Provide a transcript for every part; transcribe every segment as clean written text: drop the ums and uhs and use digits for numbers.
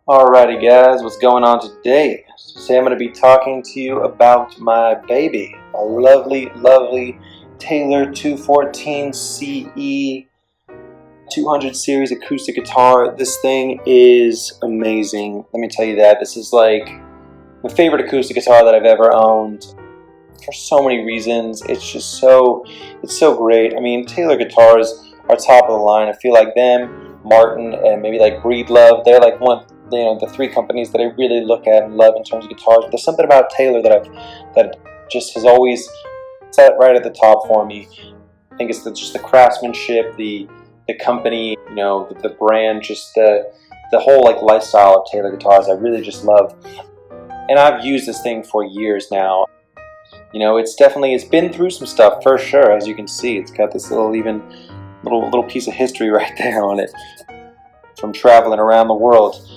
Alrighty guys, what's going on today? Today I'm going to be talking to you about my baby, a lovely Taylor 214 CE 200 series acoustic guitar. This thing is amazing. Let me tell you that. This is like my favorite acoustic guitar that I've ever owned for so many reasons. It's so great. I mean, Taylor guitars are top of the line. I feel like them, Martin, and maybe like Breedlove, they're like the three companies that I really look at and love in terms of guitars. But there's something about Taylor that just has always set right at the top for me. I think it's just the craftsmanship, the company, the brand, just the whole like lifestyle of Taylor guitars. I really just love, and I've used this thing for years now. It's been through some stuff for sure. As you can see, it's got this little piece of history right there on it from traveling around the world.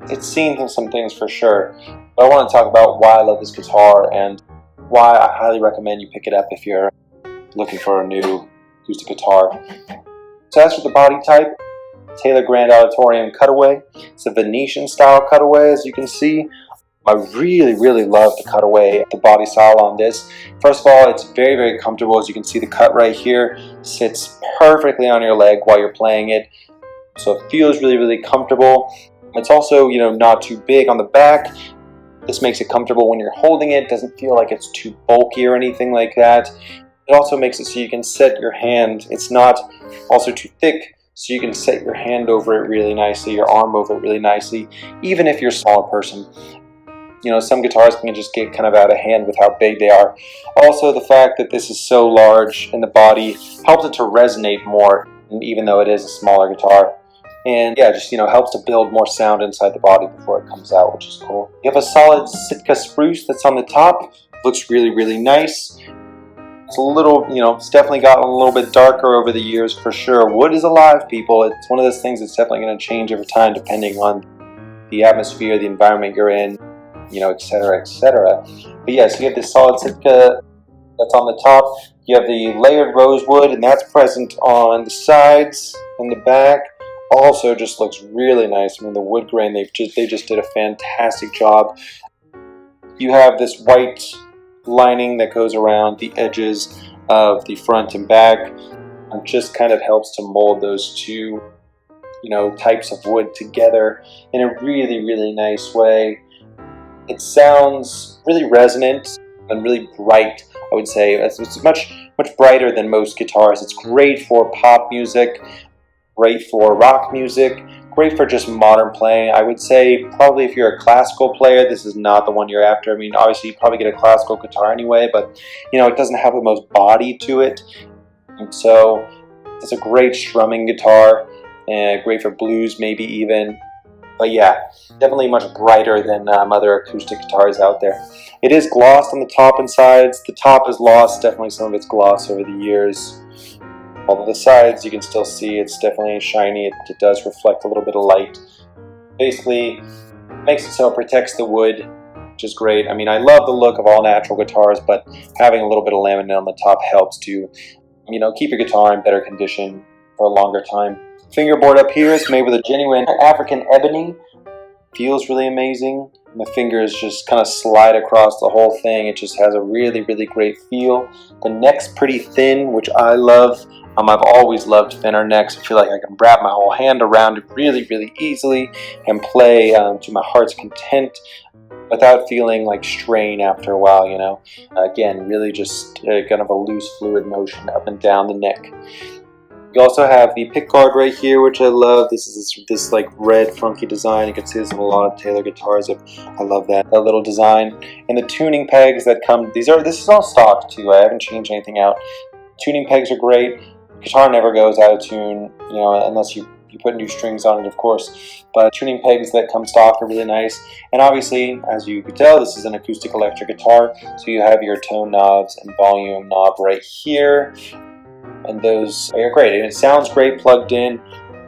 It's seen some things for sure, but I want to talk about why I love this guitar and why I highly recommend you pick it up if you're looking for a new acoustic guitar. So as for the body type, Taylor Grand Auditorium cutaway. It's a Venetian style cutaway, as you can see. I really love the cutaway, the body style on this. First of all, it's very comfortable. As you can see, the cut right here sits perfectly on your leg while you're playing it, so it feels really comfortable. It's also, not too big on the back. This makes it comfortable when you're holding it. Doesn't feel like it's too bulky or anything like that. It also makes it so you can set your hand. It's not also too thick, so you can set your hand over it really nicely, your arm over it really nicely, even if you're a smaller person. Some guitars can just get kind of out of hand with how big they are. Also, the fact that this is so large in the body helps it to resonate more, even though it is a smaller guitar. And yeah, just helps to build more sound inside the body before it comes out, which is cool. You have a solid Sitka spruce that's on the top. Looks really nice. It's a little, it's definitely gotten a little bit darker over the years for sure. Wood is alive, people. It's one of those things that's definitely going to change over time depending on the atmosphere, the environment you're in, etc. But yeah, so you have this solid Sitka that's on the top. You have the layered rosewood, and that's present on the sides and the back. Also just looks really nice. I mean, the wood grain, they just did a fantastic job. You have this white lining that goes around the edges of the front and back, and just kind of helps to mold those two types of wood together in a really nice way. It sounds really resonant and really bright, I would say. It's much brighter than most guitars. It's great for pop music, great for rock music, great for just modern playing. I would say probably if you're a classical player, this is not the one you're after. I mean, obviously you probably get a classical guitar anyway, but it doesn't have the most body to it. And so it's a great strumming guitar, and great for blues maybe even. But yeah, definitely much brighter than other acoustic guitars out there. It is glossed on the top and sides. The top is lost definitely some of its gloss over the years. Although the sides, you can still see it's definitely shiny. It does reflect a little bit of light. Basically, makes it so it protects the wood, which is great. I mean, I love the look of all natural guitars, but having a little bit of laminate on the top helps to, keep your guitar in better condition for a longer time. Fingerboard up here is made with a genuine African ebony. Feels really amazing. And the fingers just kind of slide across the whole thing. It just has a really great feel. The neck's pretty thin, which I love. I've always loved thinner necks. I feel like I can wrap my whole hand around it really easily and play to my heart's content without feeling like strain after a while, Again, really just kind of a loose fluid motion up and down the neck. You also have the pickguard right here, which I love. This is this like red funky design. You can see this in a lot of Taylor guitars. I love that little design. And the tuning pegs that come, this is all stock too. I haven't changed anything out. Tuning pegs are great. Guitar never goes out of tune, unless you put new strings on it, of course. But tuning pegs that come stock are really nice. And obviously, as you can tell, this is an acoustic electric guitar. So you have your tone knobs and volume knob right here. And those are great, and it sounds great plugged in.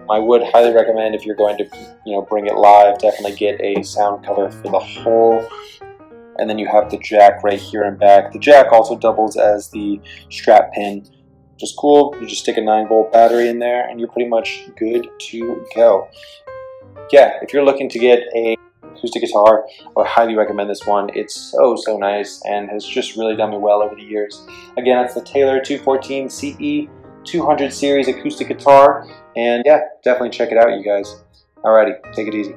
I would highly recommend, if you're going to bring it live, definitely get a sound cover for the whole. And then you have the jack right here and back. The jack also doubles as the strap pin, which is cool. You just stick a 9-volt battery in there and you're pretty much good to go. yeah, if you're looking to get a acoustic guitar, I would highly recommend this one. It's so nice and has just really done me well over the years. Again, it's the Taylor 214 CE 200 series acoustic guitar, and yeah, definitely check it out, you guys. Alrighty, take it easy.